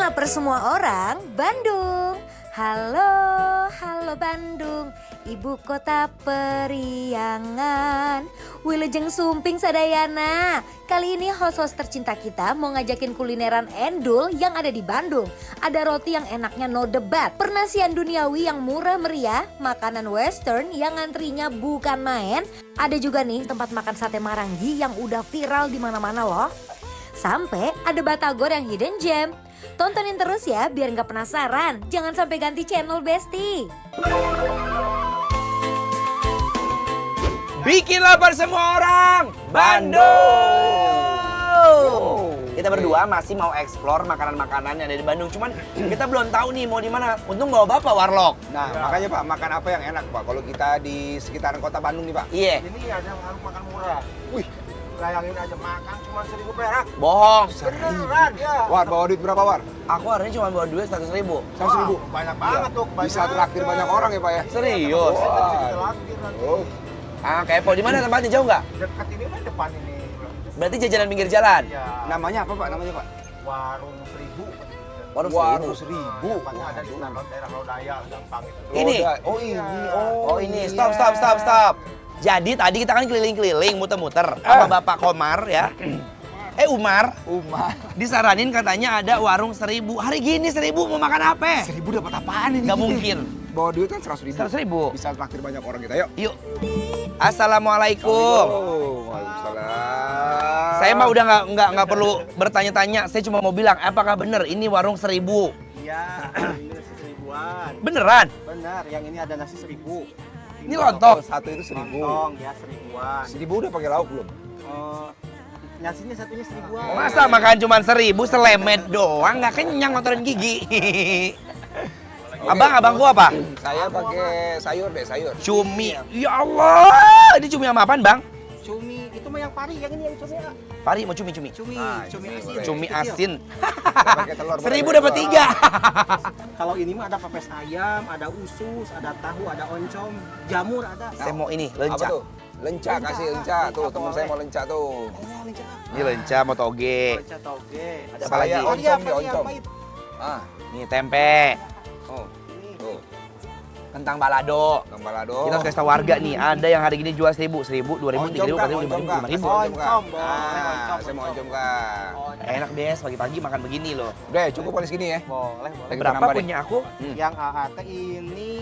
lapar semua orang, Bandung. Halo, halo Bandung, ibu kota periangan. Wilujeng sumping sadayana. Kali ini host-host tercinta kita mau ngajakin kulineran endul yang ada di Bandung. Ada roti yang enaknya no debat, pernasian duniawi yang murah meriah, makanan western yang antrinya bukan main. Ada juga nih tempat makan sate Marangi yang udah viral di mana-mana loh. Sampai ada batagor yang hidden gem. Tontonin terus ya biar nggak penasaran. Jangan sampai ganti channel Besti. Bikin lapar semua orang, Bandung. Kita berdua masih mau eksplor makanan-makanan yang ada di Bandung. Cuman kita belum tahu nih mau di mana. Untung bawa bapak warlock. Nah, makanya Pak, makan apa yang enak Pak? Kalau kita di sekitaran kota Bandung nih Pak. Iya. Ini ada yang harus makan murah. Wih, bayangin aja makan cuma 1.000 perak. Bohong. Beneran ya. War, bawa duit berapa War? Aku hari ini cuma bawa duit 100.000. 100.000. Banyak banget tuh. Bisa traktir banyak orang ya Pak ya? Serius? Oh. Ah, kepo. Di mana tempatnya, jauh nggak? Dekat ini kan depan ini. Berarti jajanan pinggir jalan. Ya. Namanya apa Pak? Namanya Pak? Warung 1.000. Warung 1.000. Tempatnya ada di daerah Lodaya, gampang itu. Ini? Oh ini. Oh ini, stop. Jadi tadi kita kan keliling-keliling, muter-muter sama Bapak Komar ya. Umar. Disaranin katanya ada warung 1.000. Hari gini 1.000 mau makan apa? 1.000 dapat apaan ini? Gak mungkin. Bawa duit kan 100.000. 100.000. Bisa traktir banyak orang kita, yuk. Yuk. Assalamualaikum. Waalaikumsalam. Saya mah udah nggak perlu bertanya-tanya. Saya cuma mau bilang, apakah benar ini warung 1.000? Iya, ini nasi 1.000-an. Beneran? Benar, yang ini ada nasi 1.000. Ini lontong. Satu itu 1.000. Lontong ya 1.000-an. 1.000 udah pakai lauk belum? Nasinya satunya 1.000-an. Masa makan cuma 1.000 selemet doang, nggak kenyang ngotorin gigi. Abang gua apa? Saya pakai sayur deh, sayur. Cumi. Ya Allah, ini cumi sama apaan, Bang? Cumi, itu mah yang pari, yang ini yang cumi ya. Pari mau cumi. Cumi, Nah, cumi ini asin. boleh. Cumi Kecil. asin. Pakai telur. 1.000 dapat 3. Kalau ini mah ada pepes ayam, ada usus, ada tahu, ada oncom, jamur ada. Saya mau ini, Apa lenca. tuh? Lenca, kasih lenca. Tuh, teman saya mau lenca tuh. Ini lenca mau toge. Lenca toge. Ada Apa lagi? Saya Oh iya, oncom nih, oncom. pahit. Ah, Ini tempe. oh, Ini. tuh. Kentang balado. Kang balado. Kita harus kasih tahu warga nih, ada yang hari gini jual 1.000, 2.000, 3.000, 4.000, 5.000, 5.000. Oncom, boleh. Ah, Oncom, saya mau oncom. oncom Kang. Enak Bes, pagi-pagi makan begini loh. Udah, cukup kali segini ya. Boleh. Lagi Berapa nambah deh. punya aku? Yang AAT ini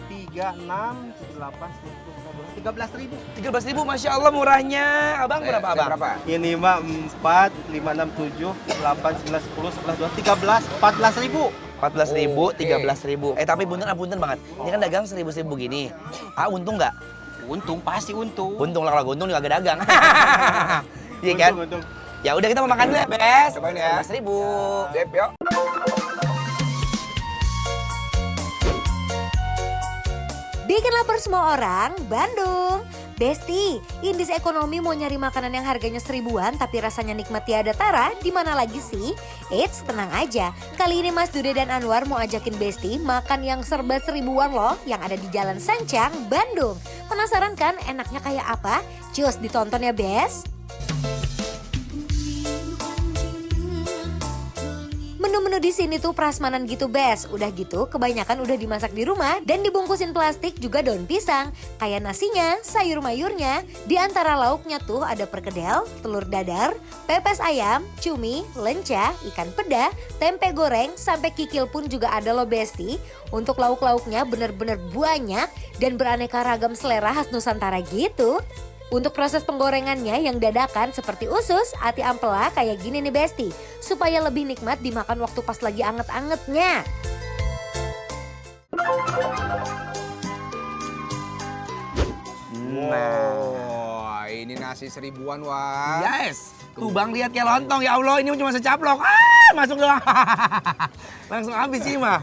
36, 78, 13.000. 13.000, Masya Allah murahnya. Abang berapa, Saya Abang? Berapa? Ini mah 4, 5, 6, 7, 8, 9, 10, 11, 12, 13, 14.000. 14.000, Oke. 13.000. Tapi punten banget. Ini kan dagang 1.000 gini. Untung nggak? Untung, pasti untung. Untung lah, kalau untung juga gak dagang. Iya kan? Untung. Ya udah kita mau makan dulu ya, Bes. Cobain ya. 13.000. Dep, yuk. Bikin lapar semua orang, Bandung. Besti, indis ekonomi mau nyari makanan yang harganya 1.000-an tapi rasanya nikmat tiada tara, di mana lagi sih? Eits, tenang aja. Kali ini Mas Dude dan Anwar mau ajakin Besti makan yang serba 1.000-an loh, yang ada di Jalan Sancang, Bandung. Penasaran kan enaknya kayak apa? Cus, ditonton ya, Bes. Menu-menu di sini tuh prasmanan gitu, Bes. Udah gitu, kebanyakan udah dimasak di rumah dan dibungkusin plastik juga daun pisang. Kayak nasinya, sayur mayurnya. Di antara lauknya tuh ada perkedel, telur dadar, pepes ayam, cumi, lenca, ikan peda, tempe goreng, sampai kikil pun juga ada loh, Besti. Untuk lauk-lauknya bener-bener banyak dan beraneka ragam selera khas Nusantara gitu. Untuk proses penggorengannya yang dadakan seperti usus, ati ampela kayak gini nih Besti. Supaya lebih nikmat dimakan waktu pas lagi anget-angetnya. Wah, ini nasi 1.000-an, wah. Yes. Tuh Bang lihat kayak lontong, ya Allah ini cuma secaplok. Masuk doang. Langsung habis sih mah.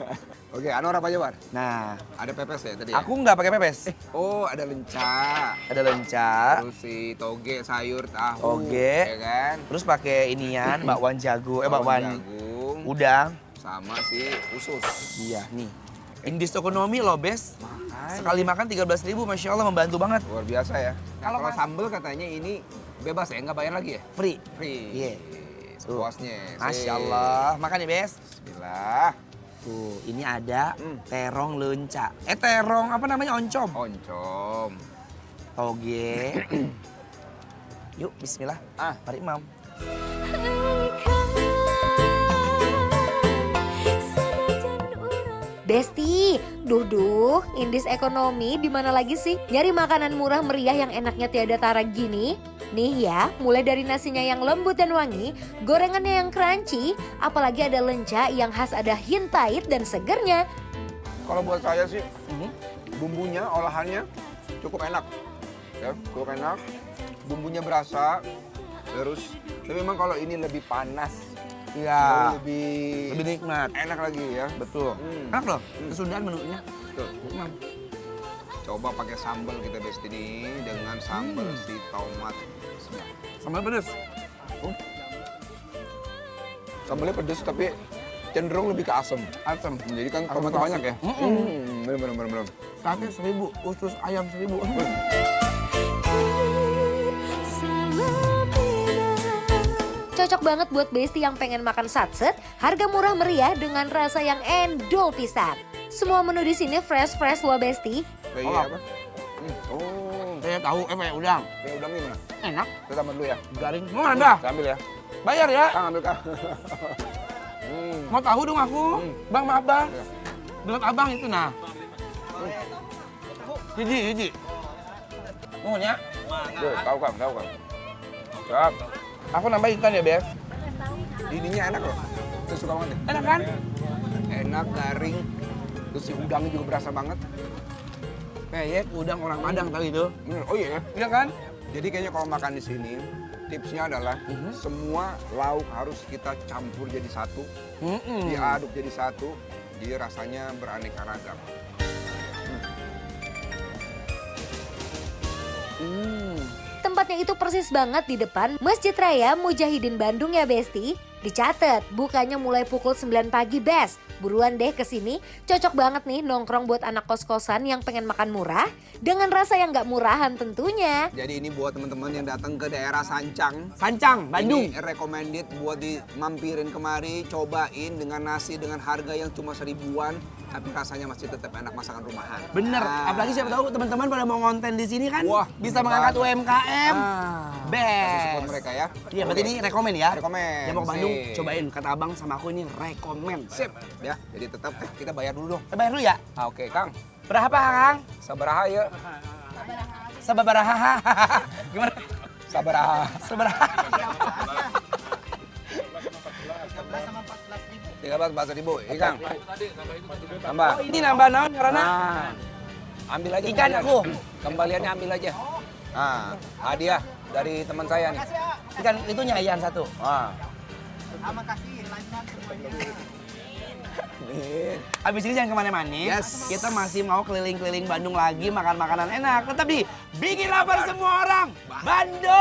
Oke, Anwar apa aja, War? Nah, Ada pepes ya tadi ya? aku nggak pakai pepes. Oh, ada lenca. Ada lenca, Terus si toge, sayur, tahu. Toge. Ya kan? terus pakai inian, bakwan jagung, Bawang bakwan jagung. udang. Sama si usus. Iya, nih. Indis ekonomi loh, Bes. Sekali makan 13.000, Masya Allah membantu banget. Luar biasa ya. Nah, Kalau kalau Mas- sambel katanya ini bebas ya, nggak bayar lagi ya? Free. Free. Iya. sepuasnya. Masya Allah. Makan ya, Bes. Bismillah. Tuh, ini ada terong lenca. Terong apa namanya? Oncom. Oncom. Toge. Yuk, bismillah. Mari, Mam. Besti, duh, indis ekonomi di mana lagi sih? Nyari makanan murah meriah yang enaknya tiada tara gini? Nih ya, mulai dari nasinya yang lembut dan wangi, gorengannya yang crunchy, apalagi ada lenca yang khas ada hint pahit dan segernya. Kalau buat saya sih, bumbunya, olahannya cukup enak. Ya, cukup enak. Bumbunya berasa. Terus, tapi memang kalau ini lebih panas, Iya. lebih nikmat. enak lagi ya. Betul. Enak loh. Kesudahan menunya. Tuh. Coba pakai sambal kita Besti ini dengan sambal si tomat. Sambal pedes. Sambalnya pedes tapi cenderung lebih ke asam. Asam. Jadi kan Asam tomatnya banyak ya. Bener. Sate 1000, usus ayam 1000. Cocok banget buat Besti yang pengen makan satset, harga murah meriah dengan rasa yang endul pisan. Semua menu di sini fresh loh Besti. Kayak apa? Oh, Saya tahu, kayak udang. kayak udang gimana? Enak, Kita tambah dulu ya. garing. Mau ada? Saya ambil ya. Bayar ya. Kang ambil Kang. Mau tahu dong aku. Bang, maaf bang. Iya. Bilang abang itu nah. Hiji. Mohon ya. Tuh, tahu Kang. Siap. Aku nambah ikan ya, Bes. Ininya enak loh. Saya suka banget deh. Enak kan? Enak, garing. Terus si udangnya juga berasa banget. Kayak udang orang Padang tahu itu. Bener. Oh iya ya. Iya kan? Jadi kayaknya kalau makan di sini, tipsnya adalah semua lauk harus kita campur jadi satu, diaduk jadi satu, jadi rasanya beraneka ragam. Tempatnya itu persis banget di depan Masjid Raya Mujahidin Bandung ya Besti. Dicatat, bukanya mulai pukul 9 pagi Bes. Buruan deh kesini, cocok banget nih nongkrong buat anak kos-kosan yang pengen makan murah dengan rasa yang gak murahan tentunya. Jadi ini buat teman-teman yang datang ke daerah Sancang. Sancang, Bandung. Ini recommended buat dimampirin kemari, cobain dengan nasi dengan harga yang cuma 1000-an, tapi rasanya masih tetap enak masakan rumahan. Bener, Ah. apalagi siapa tahu teman-teman pada mau ngonten di sini kan, Wah, bisa bener mengangkat banget. UMKM. Kasih Best. support mereka ya. Iya, berarti ini rekomen ya. Rekomen, Yang mau ke Bandung, sip. cobain. Kata abang sama aku ini rekomen. Sip, ya. Jadi tetap kita bayar dulu dong. Kita bayar dulu ya. Oke, Kang. Berapa, Kang? Sabaraha ya. Sabaraha. Gimana? Sabaraha. Sabaraha. 13-14 ribu. Iya, Kang. Tambah. Oh, ini nambah naon karena Nah, ambil aja ikan kembalian. aku. Kembaliannya ambil aja. Nah, hadiah dari teman saya nih. Ikan itu nyayan satu. Wah. Abis ini jangan kemana-mana. Yes. Kita masih mau keliling-keliling Bandung lagi makan makanan enak. Tetap di Bikin Lapar Semua Orang Bandung.